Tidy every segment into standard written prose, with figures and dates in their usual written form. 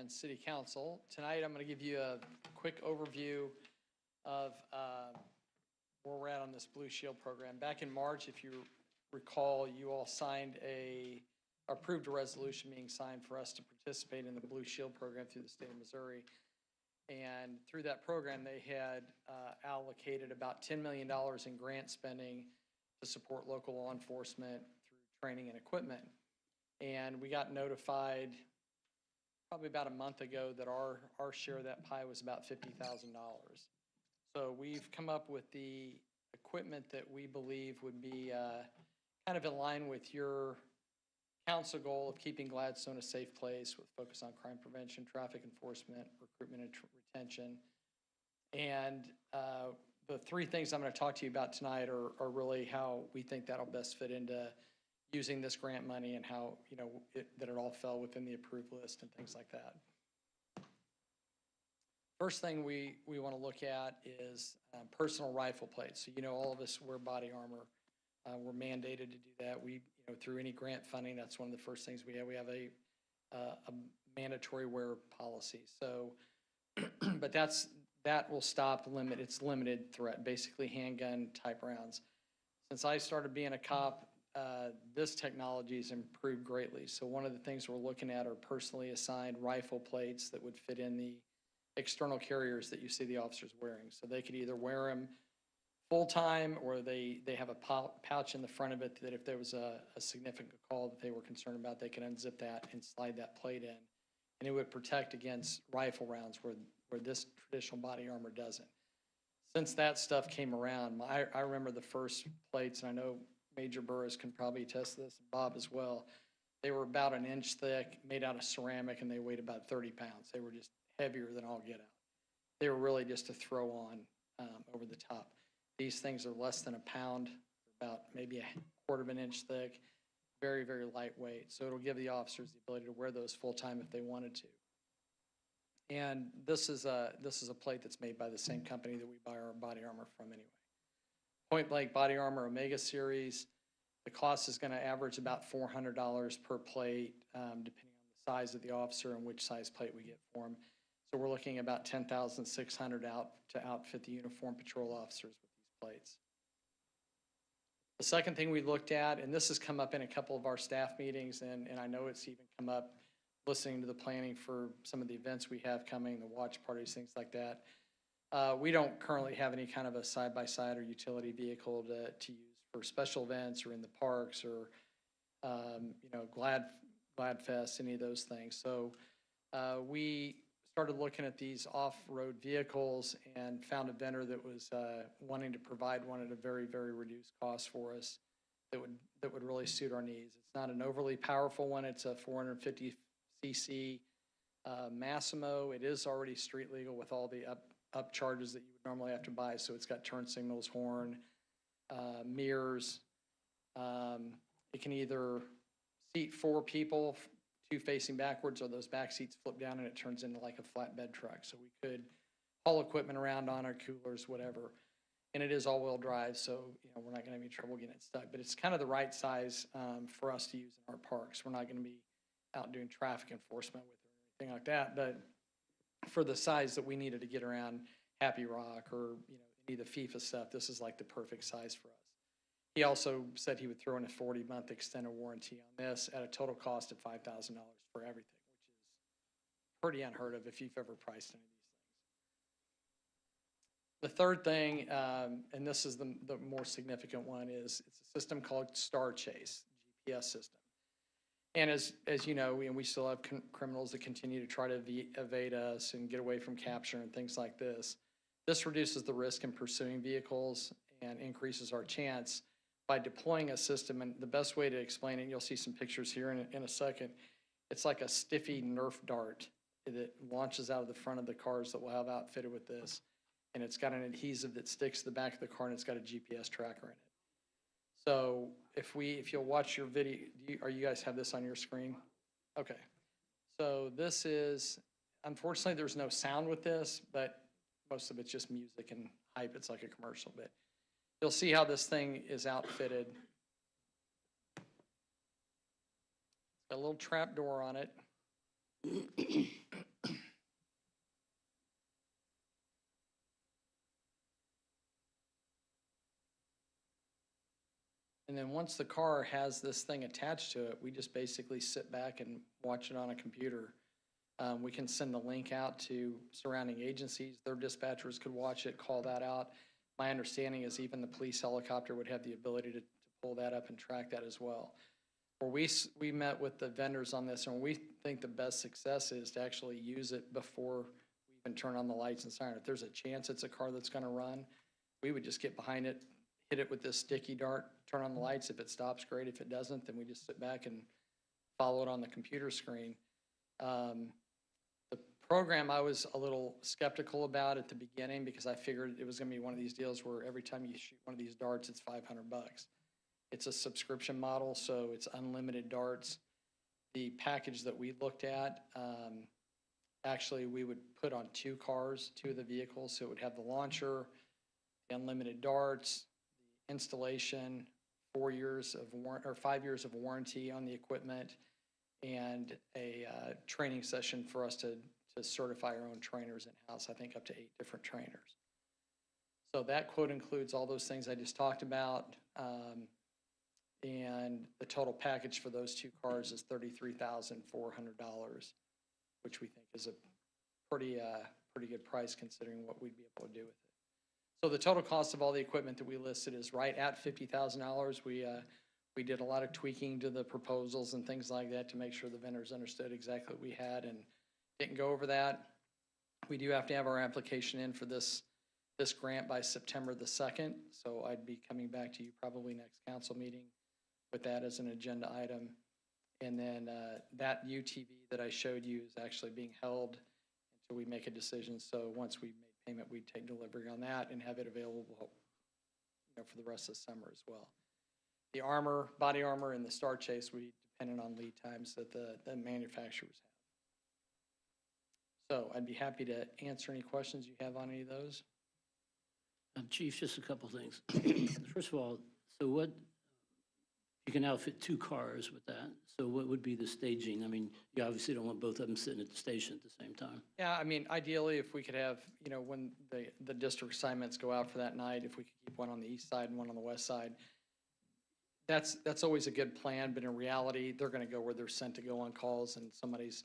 and City Council. Tonight, I'm going to give you a quick overview of where we're at on this Blue Shield program. Back in March, if you recall, you all approved a resolution being signed for us to participate in the Blue Shield program through the state of Missouri. And through that program, they had allocated about $10 million in grant spending to support local law enforcement through training and equipment. And we got notified probably about a month ago that our share of that pie was about $50,000. So we've come up with the equipment that we believe would be kind of in line with your council goal of keeping Gladstone a safe place with focus on crime prevention, traffic enforcement, recruitment and retention. And the three things I'm going to talk to you about tonight are really how we think that'll best fit into using this grant money and how, that it all fell within the approved list and things like that. First thing we want to look at is personal rifle plates. So, all of us wear body armor. We're mandated to do that. Through any grant funding, that's one of the first things we have. We have a mandatory wear policy. So, but that will stop it's limited threat, basically handgun type rounds. Since I started being a cop, this technology has improved greatly. So one of the things we're looking at are personally assigned rifle plates that would fit in the external carriers that you see the officers wearing. So they could either wear them full-time, or they have a pouch in the front of it that if there was a significant call that they were concerned about, they could unzip that and slide that plate in. And it would protect against rifle rounds where this traditional body armor doesn't. Since that stuff came around, I remember the first plates, and I know Major Burris can probably attest to this, and Bob as well. They were about an inch thick, made out of ceramic, and they weighed about 30 pounds. They were just heavier than all get out. They were really just to throw on over the top. These things are less than a pound, about maybe a quarter of an inch thick, very, very lightweight. So it'll give the officers the ability to wear those full time if they wanted to. And this is a plate that's made by the same company that we buy our body armor from anyway. Point Blank Body Armor Omega Series, the cost is going to average about $400 per plate, depending on the size of the officer and which size plate we get for them. So we're looking at about $10,600 to outfit the uniformed patrol officers with these plates. The second thing we looked at, and this has come up in a couple of our staff meetings, and I know it's even come up listening to the planning for some of the events we have coming, the watch parties, things like that. We don't currently have any kind of a side-by-side or utility vehicle to use for special events or in the parks or, Gladfest, any of those things. So we started looking at these off-road vehicles and found a vendor that was wanting to provide one at a very, very reduced cost for us that would really suit our needs. It's not an overly powerful one. It's a 450 cc Massimo. It is already street legal with all the up charges that you would normally have to buy. So it's got turn signals, horn, mirrors. It can either seat 4 people, 2 facing backwards, or those back seats flip down and it turns into like a flatbed truck. So we could haul equipment around on our coolers, whatever. And it is all-wheel drive, so we're not going to have any trouble getting it stuck. But it's kind of the right size for us to use in our parks. We're not going to be out doing traffic enforcement with it or anything like that. But for the size that we needed to get around Happy Rock or any of the FIFA stuff, this is like the perfect size for us. He also said he would throw in a 40-month extended warranty on this at a total cost of $5,000 for everything, which is pretty unheard of if you've ever priced any of these things. The third thing, and this is the more significant one, is it's a system called Star Chase, GPS system. And as you know, we still have criminals that continue to try to evade us and get away from capture and things like this. This reduces the risk in pursuing vehicles and increases our chance by deploying a system. And the best way to explain it, you'll see some pictures here in a second, it's like a stiffy Nerf dart that launches out of the front of the cars that we'll have outfitted with this. And it's got an adhesive that sticks to the back of the car, and it's got a GPS tracker in it. So if you'll watch your video, you guys have this on your screen? Okay. So this is, unfortunately, there's no sound with this, but most of it's just music and hype. It's like a commercial, but you'll see how this thing is outfitted. It's got a little trap door on it. And then once the car has this thing attached to it, we just basically sit back and watch it on a computer. We can send the link out to surrounding agencies. Their dispatchers could watch it, call that out. My understanding is even the police helicopter would have the ability to pull that up and track that as well. Where we met with the vendors on this, and we think the best success is to actually use it before we even turn on the lights and siren. If there's a chance it's a car that's going to run, we would just get behind it, hit it with this sticky dart, turn on the lights. If it stops, great. If it doesn't, then we just sit back and follow it on the computer screen. The program I was a little skeptical about at the beginning because I figured it was going to be one of these deals where every time you shoot one of these darts, it's $500. It's a subscription model, so it's unlimited darts. The package that we looked at, actually we would put on two cars, two of the vehicles, so it would have the launcher, the unlimited darts, the installation, 5 years of warranty on the equipment, and a training session for us to certify our own trainers in-house, I think up to 8 different trainers. So that quote includes all those things I just talked about. And the total package for those two cars is $33,400, which we think is a pretty good price considering what we'd be able to do with it. So the total cost of all the equipment that we listed is right at $50,000. We did a lot of tweaking to the proposals and things like that to make sure the vendors understood exactly what we had and didn't go over that. We do have to have our application in for this grant by September the 2nd. So I'd be coming back to you probably next council meeting with that as an agenda item. And then that UTV that I showed you is actually being held until we make a decision. So once we made payment, we'd take delivery on that and have it available, for the rest of the summer as well. The armor, body armor, and the Star Chase would be dependent on lead times that the manufacturers have. So I'd be happy to answer any questions you have on any of those. Chief, just a couple things. First of all, so what, you can outfit 2 cars with that. So what would be the staging? I mean, you obviously don't want both of them sitting at the station at the same time. Yeah, I mean, ideally, if we could have, when the district assignments go out for that night, if we could keep one on the east side and one on the west side, that's always a good plan. But in reality, they're going to go where they're sent to go on calls, and somebody's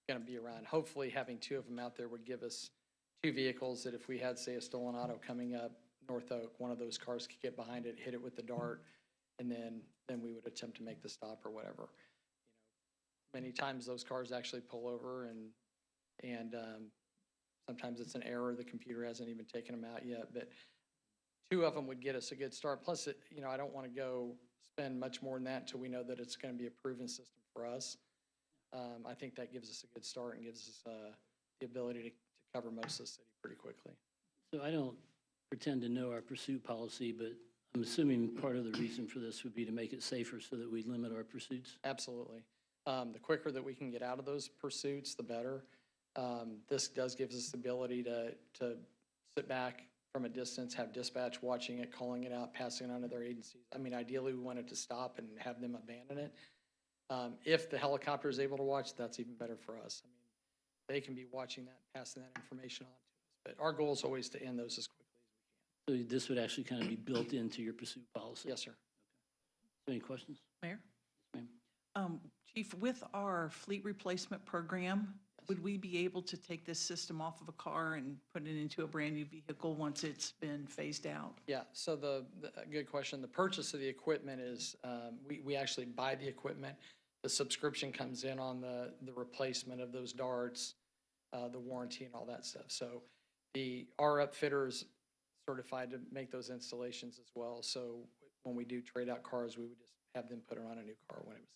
going to be around. Hopefully, having 2 of them out there would give us 2 vehicles that if we had, say, a stolen auto coming up North Oak, one of those cars could get behind it, hit it with the dart, and then we would attempt to make the stop or whatever. Many times those cars actually pull over, and sometimes it's an error. The computer hasn't even taken them out yet, but 2 of them would get us a good start. Plus, I don't want to go spend much more than that until we know that it's going to be a proven system for us. I think that gives us a good start and gives us the ability to cover most of the city pretty quickly. So I don't pretend to know our pursuit policy, but I'm assuming part of the reason for this would be to make it safer so that we limit our pursuits? Absolutely. The quicker that we can get out of those pursuits, the better. This does give us the ability to sit back from a distance, have dispatch watching it, calling it out, passing it on to their agencies. I mean, ideally, we want it to stop and have them abandon it. If the helicopter is able to watch, that's even better for us. I mean, they can be watching that, passing that information on to us. But our goal is always to end those as quickly as we can. So this would actually kind of be built into your pursuit policy? Yes, sir. Okay. Any questions? Mayor? Yes, ma'am. Chief, with our fleet replacement program, would we be able to take this system off of a car and put it into a brand-new vehicle once it's been phased out? Yeah, so good question. The purchase of the equipment is, we actually buy the equipment. The subscription comes in on the replacement of those darts, the warranty and all that stuff. So our upfitters certified to make those installations as well. So when we do trade out cars, we would just have them put it on a new car when it was down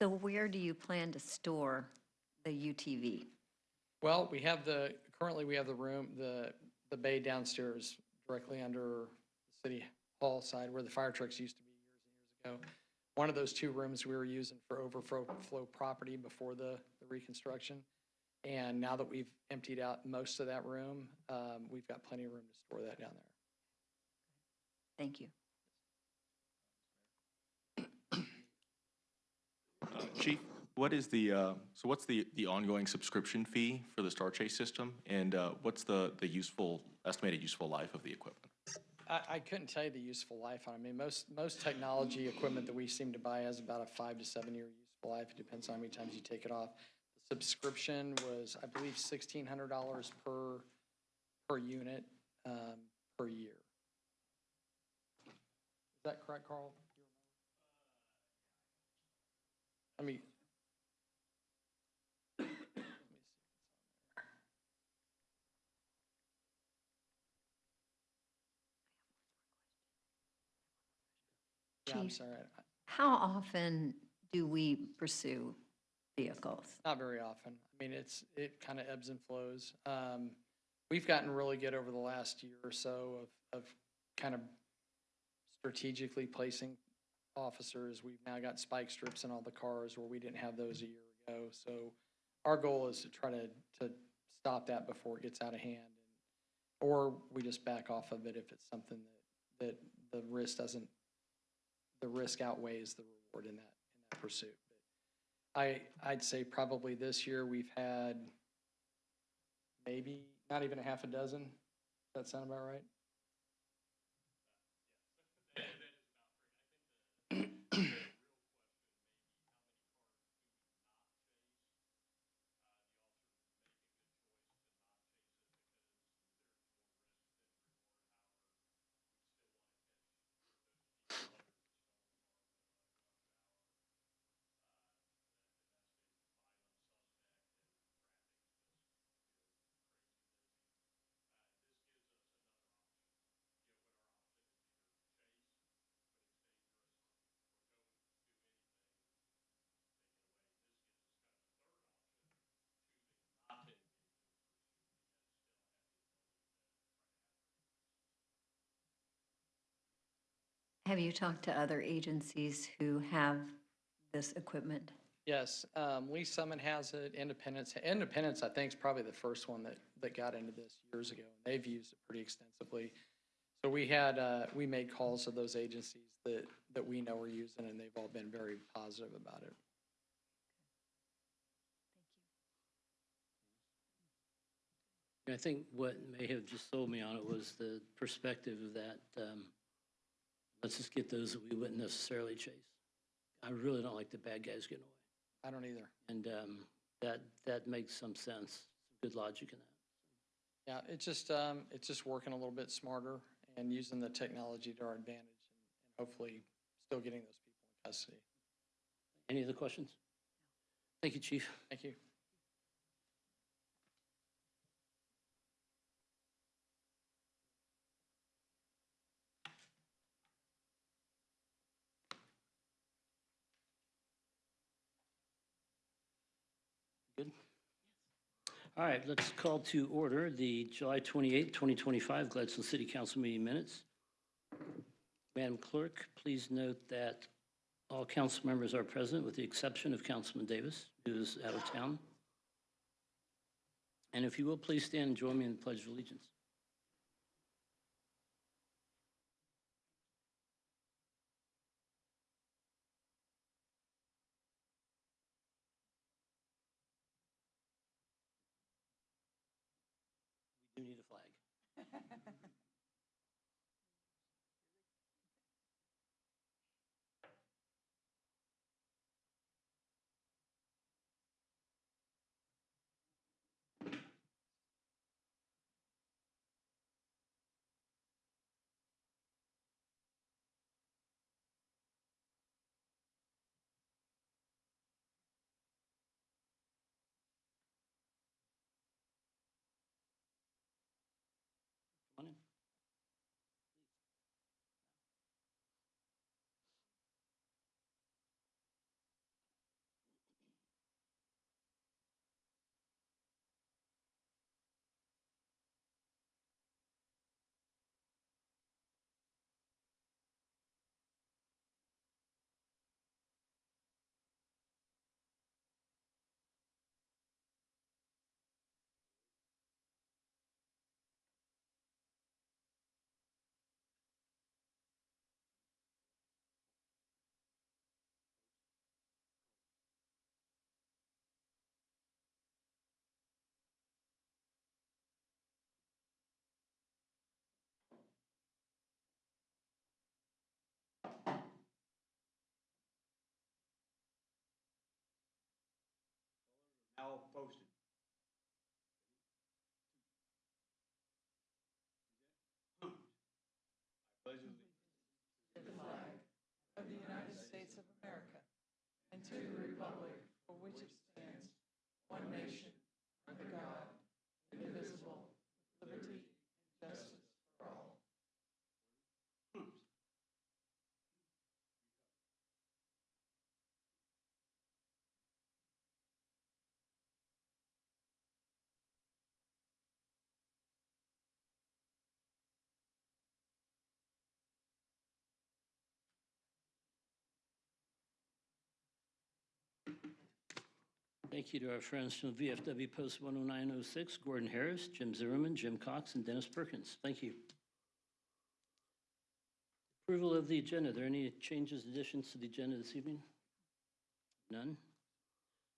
So where do you plan to store the UTV? Well, currently we have the room, the bay downstairs directly under the city hall side where the fire trucks used to be years and years ago. One of those 2 rooms we were using for overflow property before the reconstruction. And now that we've emptied out most of that room, we've got plenty of room to store that down there. Thank you. Chief, What is so what's the ongoing subscription fee for the Star Chase system? And what's the estimated useful life of the equipment? I couldn't tell you the useful life on it. I mean, most technology equipment that we seem to buy has about a 5 to 7 year useful life. It depends on how many times you take it off. The subscription was, I believe, $1,600 per unit per year. Is that correct, Carl? I mean, yeah, I'm Chief, sorry. how often do we pursue vehicles? Not very often. I mean, it kind of ebbs and flows. We've gotten really good over the last year or so of kind of strategically placing officers. We've now got spike strips in all the cars where we didn't have those a year ago. So our goal is to try to stop that before it gets out of hand. Or we just back off of it if it's something that the risk outweighs the reward in that pursuit. I'd say probably this year we've had maybe not even a half a dozen. Does that sound about right? Have you talked to other agencies who have this equipment? Yes, Lee Summit has it, Independence. Independence, I think, is probably the first one that got into this years ago. They've used it pretty extensively. So we made calls to those agencies that we know are using, and they've all been very positive about it. I think what may have just sold me on it was the perspective that let's just get those that we wouldn't necessarily chase. I really don't like the bad guys getting away. I don't either. And that makes some sense. Good logic in that. Yeah, it's just working a little bit smarter and using the technology to our advantage, and hopefully still getting those people in custody. Any other questions? Thank you, Chief. Thank you. Good. All right, let's call to order the July 28, 2025 Gladstone City Council meeting minutes. Madam Clerk, please note that all council members are present with the exception of Councilman Davis, who is out of town. And if you will, please stand and join me in the Pledge of Allegiance. We do need a flag. now posted. I pledge allegiance Of the United States of America and to the republic for which it stands, one nation, under God, indivisible, with liberty and justice for all. Thank you to our friends from VFW Post 10906, Gordon Harris, Jim Zimmerman, Jim Cox, and Dennis Perkins. Thank you. Approval of the agenda. Are there any changes, additions to the agenda this evening? None.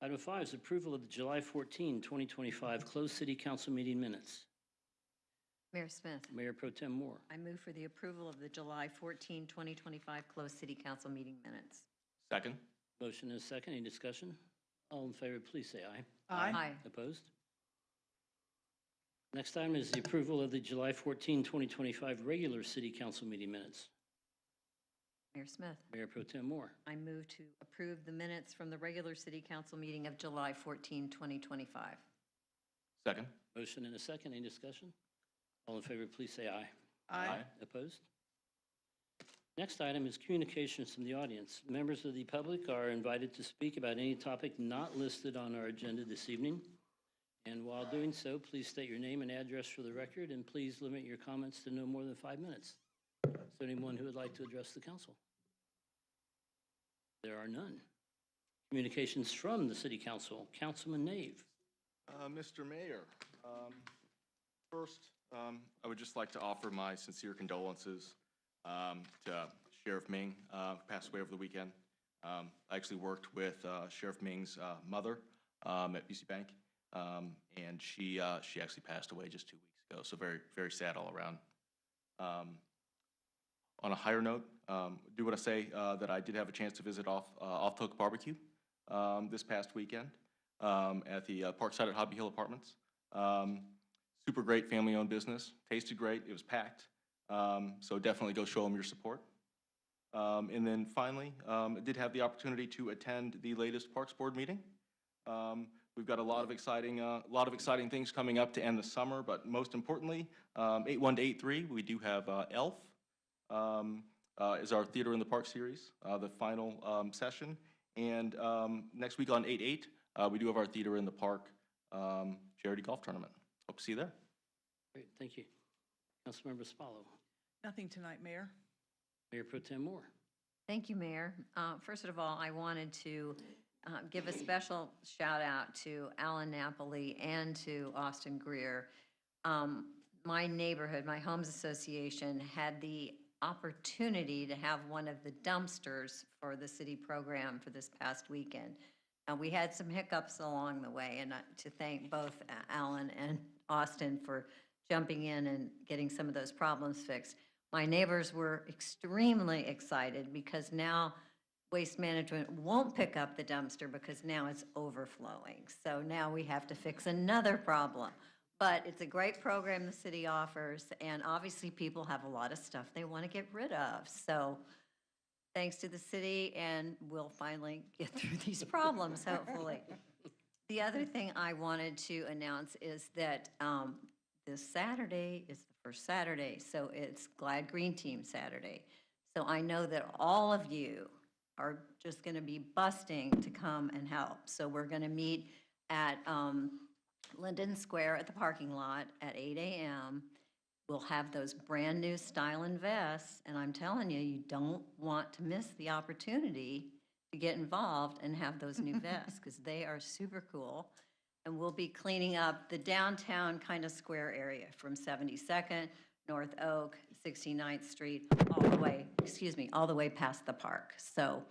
Item 5 is approval of the July 14, 2025 closed city council meeting minutes. Mayor Smith, Mayor Pro Tem Moore. I move for the approval of the July 14, 2025 closed city council meeting minutes. Second? Motion is second. Any discussion? All in favor, please say aye. Aye. Opposed? Next item is the approval of the July 14, 2025 regular city council meeting minutes. Mayor Smith, Mayor Pro Tem Moore. I move to approve the minutes from the regular city council meeting of July 14, 2025. Second? Motion and a second. Any discussion? All in favor, please say aye. Aye. Opposed? Next item is communications from the audience. Members of the public are invited to speak about any topic not listed on our agenda this evening. And while doing so, please state your name and address for the record, and please limit your comments to no more than 5 minutes. Is there anyone who would like to address the council? There are none. Communications from the city council. Councilman Nave. Mr. Mayor, first, I would just like to offer my sincere condolences to Sheriff Ming, who passed away over the weekend. I actually worked with Sheriff Ming's mother at BC Bank, and she actually passed away just 2 weeks ago, so very, very sad all around. On a higher note, do want to say that I did have a chance to visit Off the Hook Barbecue this past weekend at the Parkside at Hobby Hill Apartments. Super great family-owned business, tasted great, it was packed, so definitely go show them your support. And then finally, I did have the opportunity to attend the latest Parks Board meeting. We've got a lot of exciting things coming up to end the summer, but most importantly, 8-1 to 8-3, we do have ELF is our Theater in the Park series, the final session. And next week on 8-8, we do have our Theater in the Park charity golf tournament. Hope to see you there. Great, thank you. Councilmember Spallo. Nothing tonight, Mayor. Mayor Pro Tem Moore. Thank you, Mayor. First of all, I wanted to give a special shout out to Alan Napoli and to Austin Greer. My neighborhood, my homes association, had the opportunity to have one of the dumpsters for the city program for this past weekend. And we had some hiccups along the way, and to thank both Alan and Austin for jumping in and getting some of those problems fixed. My neighbors were extremely excited because now Waste Management won't pick up the dumpster because now it's overflowing. So now we have to fix another problem. But it's a great program the city offers, and obviously people have a lot of stuff they want to get rid of. So thanks to the city, and we'll finally get through these problems, hopefully. The other thing I wanted to announce is that this Saturday is the first Saturday, so it's Glad Green Team Saturday. So I know that all of you are just going to be busting to come and help. So we're going to meet at Linden Square at the parking lot at 8 a.m. We'll have those brand new styling vests, and I'm telling you, you don't want to miss the opportunity to get involved and have those new vests because they are super cool. And we'll be cleaning up the downtown kind of square area from 72nd, North Oak, 69th Street, all the way past the park. So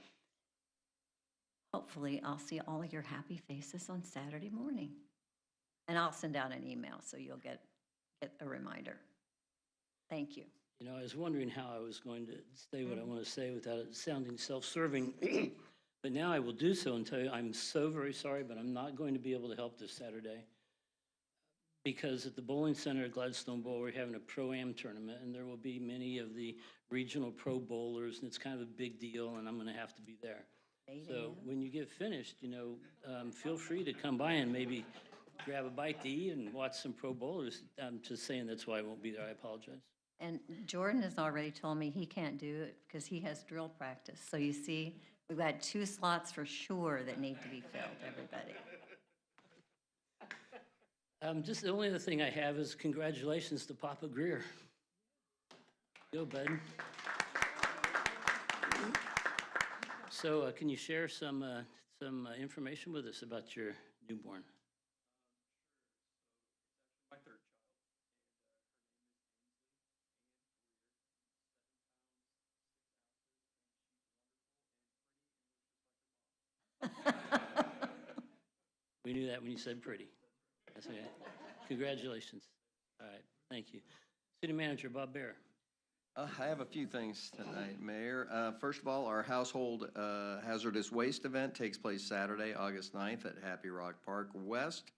hopefully I'll see all of your happy faces on Saturday morning. And I'll send out an email so you'll get a reminder. Thank you. You know, I was wondering how I was going to say what I want to say without it sounding self-serving. But now I will do so and tell you, I'm so very sorry, but I'm not going to be able to help this Saturday. Because at the bowling center at Gladstone Bowl, we're having a pro-am tournament, and there will be many of the regional pro bowlers, and it's kind of a big deal, and I'm going to have to be there. 8 So a.m.? when you get finished, feel free to come by and maybe grab a bite to eat and watch some pro bowlers. I'm just saying that's why I won't be there. I apologize. And Jordan has already told me he can't do it because he has drill practice. So you see, we've got 2 slots for sure that need to be filled, everybody. Just the only other thing I have is congratulations to Papa Greer. Go, bud. So can you share some information with us about your newborn? My third child, and her name is Ainsley, and 4 years, 7 pounds, 6 ounces, and she's wonderful and pretty and looks just like her mom. We knew that when you said pretty. That's okay. Congratulations. All right, thank you. City Manager Bob Bear. I have a few things tonight, Mayor. First of all, our household hazardous waste event takes place Saturday, August 9th at Happy Rock Park West,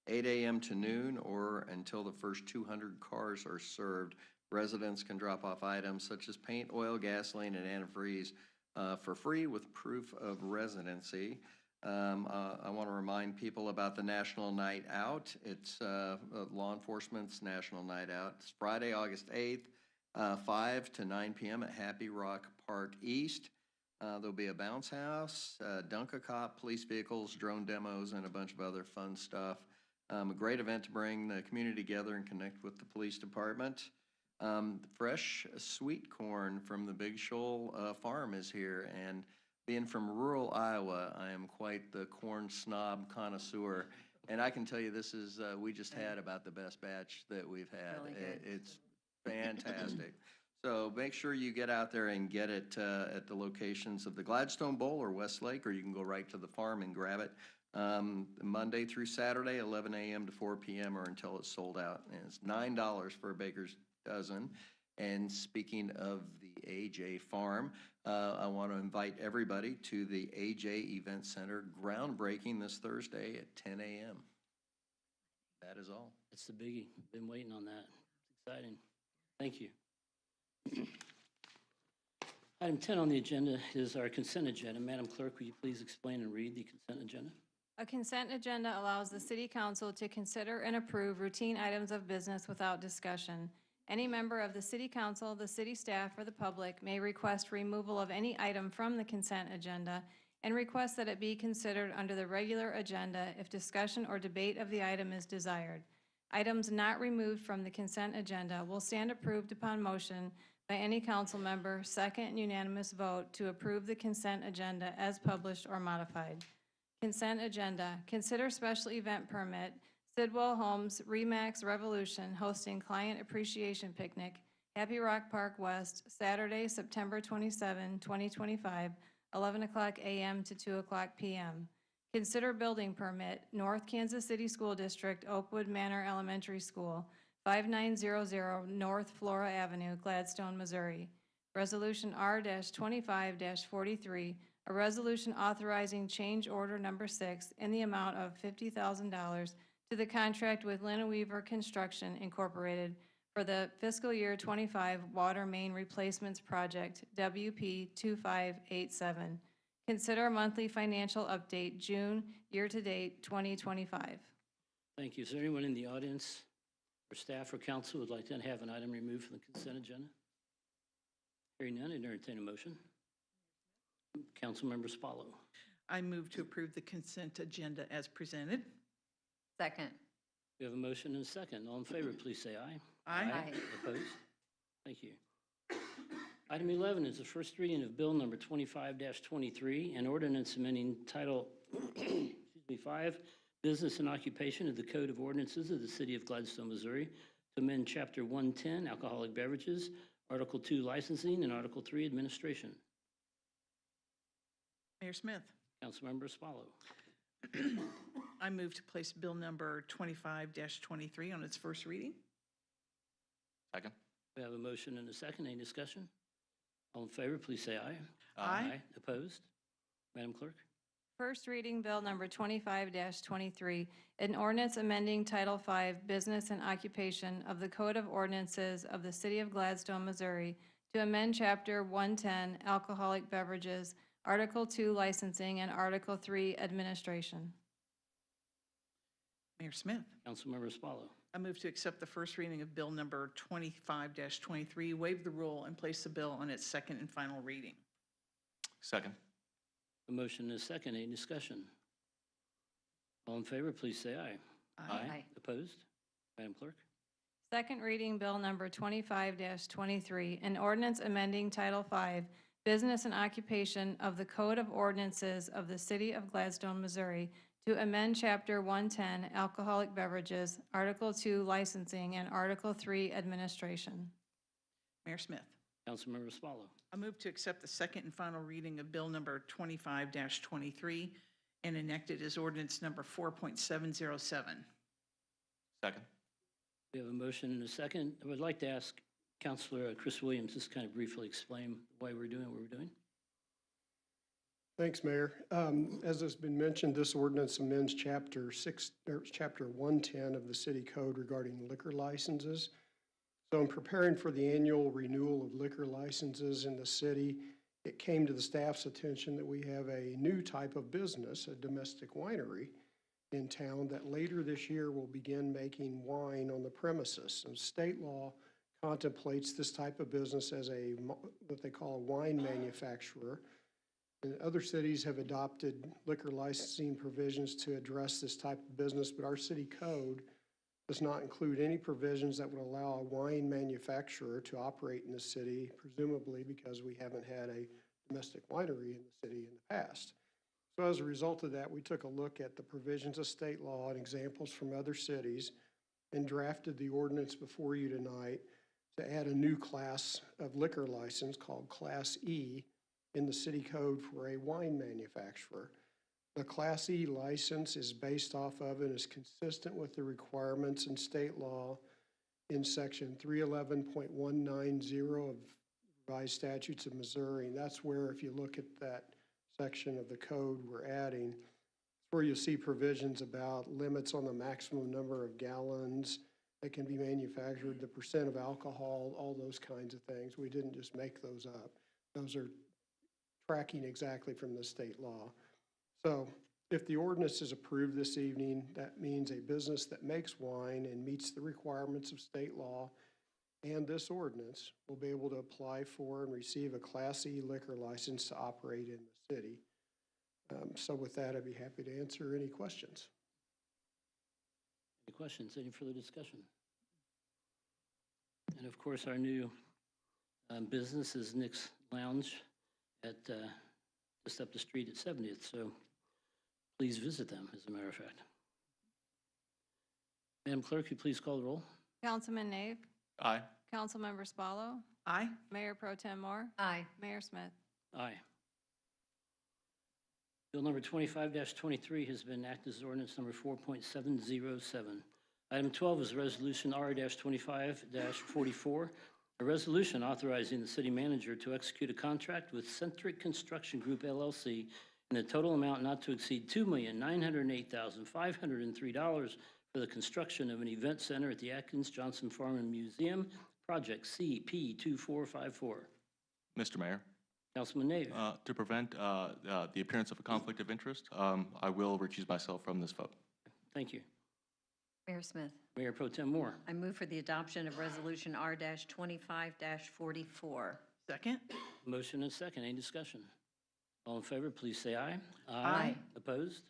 8 a.m. to noon or until the first 200 cars are served. Residents can drop off items such as paint, oil, gasoline, and antifreeze for free with proof of residency. I want to remind people about the National Night Out. It's law enforcement's National Night Out. It's Friday, August 8th. 5 to 9 p.m. at Happy Rock Park East. There'll be a bounce house, dunk-a-cop, police vehicles, drone demos, and a bunch of other fun stuff. A great event to bring the community together and connect with the police department. Fresh sweet corn from the Big Shoal farm is here, and being from rural Iowa, I am quite the corn snob connoisseur. And I can tell you this is, we just had about the best batch that we've had. Really good. It's fantastic. So make sure you get out there and get it at the locations of the Gladstone Bowl or Westlake, or you can go right to the farm and grab it. Monday through Saturday, 11 a.m. to 4 p.m. or until it's sold out. And it's $9 for a baker's dozen. And speaking of the AJ Farm, I want to invite everybody to the AJ Event Center groundbreaking this Thursday at 10 a.m. That is all. That's the biggie. Been waiting on that. It's exciting. Thank you. Item 10 on the agenda is our consent agenda. Madam Clerk, will you please explain and read the consent agenda? A consent agenda allows the city council to consider and approve routine items of business without discussion. Any member of the city council, the city staff, or the public may request removal of any item from the consent agenda and request that it be considered under the regular agenda if discussion or debate of the item is desired. Items not removed from the consent agenda will stand approved upon motion by any council member, second unanimous vote to approve the consent agenda as published or modified. Consent agenda, consider special event permit, Sidwell Homes Remax Revolution hosting client appreciation picnic, Happy Rock Park West, Saturday, September 27, 2025, 11 o'clock a.m. to 2 o'clock p.m. Consider building permit, North Kansas City School District, Oakwood Manor Elementary School, 5900 North Flora Avenue, Gladstone, Missouri. Resolution R-25-43, a resolution authorizing change order number 6 in the amount of $50,000 to the contract with Lina Weaver Construction Incorporated for the fiscal year 25 water main replacements project, WP 2587. Consider a monthly financial update, June year-to-date 2025. Thank you. Is there anyone in the audience or staff or council who would like to have an item removed from the consent agenda? Hearing none, I entertain a motion. Council members follow. I move to approve the consent agenda as presented. Second. We have a motion and a second. All in favor, please say aye. Aye. Opposed? Thank you. Item 11 is the first reading of Bill number 25-23, an ordinance amending Title 5, Business and Occupation of the Code of Ordinances of the City of Gladstone, Missouri, to amend Chapter 110, Alcoholic Beverages, Article 2, Licensing, and Article 3, Administration. Mayor Smith, Council members follow. I move to place bill number 25-23 on its first reading. Second. We have a motion and a second. Any discussion? All in favor, please say aye. Aye. Opposed? Madam Clerk? First reading Bill Number 25-23, an ordinance amending Title V Business and Occupation of the Code of Ordinances of the City of Gladstone, Missouri to amend Chapter 110 Alcoholic Beverages, Article 2 Licensing, and Article 3 Administration. Mayor Smith. Councilmember Spalo. I move to accept the first reading of Bill Number 25-23, waive the rule, and place the bill on its second and final reading. Second. A motion and a second. Any discussion? All in favor, please say aye. Aye. Opposed? Madam Clerk? Second reading Bill Number 25-23, an ordinance amending Title V Business and Occupation of the Code of Ordinances of the City of Gladstone, Missouri to amend Chapter 110 Alcoholic Beverages, Article 2 Licensing, and Article 3 Administration. Mayor Smith. Councilmember Spalo. I move to accept the second and final reading of Bill Number 25-23 and enact it as ordinance number 4.707. Second. We have a motion and a second. I would like to ask Councilor Chris Williams just kind of briefly explain why we're doing what we're doing. Thanks, Mayor. As has been mentioned, this ordinance amends Chapter 110 of the City Code regarding liquor licenses. So in preparing for the annual renewal of liquor licenses in the city, it came to the staff's attention that we have a new type of business, a domestic winery, in town that later this year will begin making wine on the premises. And state law contemplates this type of business as what they call a wine manufacturer. And other cities have adopted liquor licensing provisions to address this type of business, but our city code does not include any provisions that would allow a wine manufacturer to operate in the city, presumably because we haven't had a domestic winery in the city in the past. So as a result of that, we took a look at the provisions of state law and examples from other cities and drafted the ordinance before you tonight to add a new class of liquor license called Class E in the city code for a wine manufacturer. The Class E license is based off of and is consistent with the requirements in state law in Section 311.190 of revised statutes of Missouri. And that's where, if you look at that section of the code we're adding, it's where you'll see provisions about limits on the maximum number of gallons that can be manufactured, the percent of alcohol, all those kinds of things. We didn't just make those up. Those are tracking exactly from the state law. So if the ordinance is approved this evening, that means a business that makes wine and meets the requirements of state law and this ordinance will be able to apply for and receive a Class E liquor license to operate in the city. So with that, I'd be happy to answer any questions. Any questions? Any further discussion? And of course, our new business is Nick's Lounge at just up the street at 70th. So please visit them, as a matter of fact. Madam Clerk, you please call the roll. Councilman Nave? Aye. Councilmember Spalo? Aye. Mayor Pro Tem Moore? Aye. Mayor Smith? Aye. Bill number 25-23 has been enacted as ordinance number 4.707. Item 12 is Resolution R-25-44, a resolution authorizing the city manager to execute a contract with Centric Construction Group LLC in a total amount not to exceed $2,908,503 for the construction of an event center at the Atkins Johnson Farm and Museum, Project CP2454. Mr. Mayor, Councilman Nave. to prevent the appearance of a conflict of interest, I will recuse myself from this vote. Thank you. Mayor Smith. Mayor Pro Tem Moore. I move for the adoption of Resolution R-25-44. Second. Motion and second. Any discussion? All in favor, please say aye. Aye. Opposed?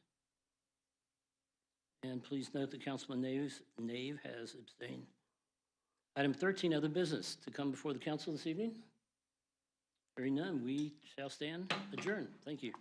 And please note that Councilman Nave has abstained. Item 13, other business to come before the council this evening. Hearing none, we shall stand adjourned. Thank you.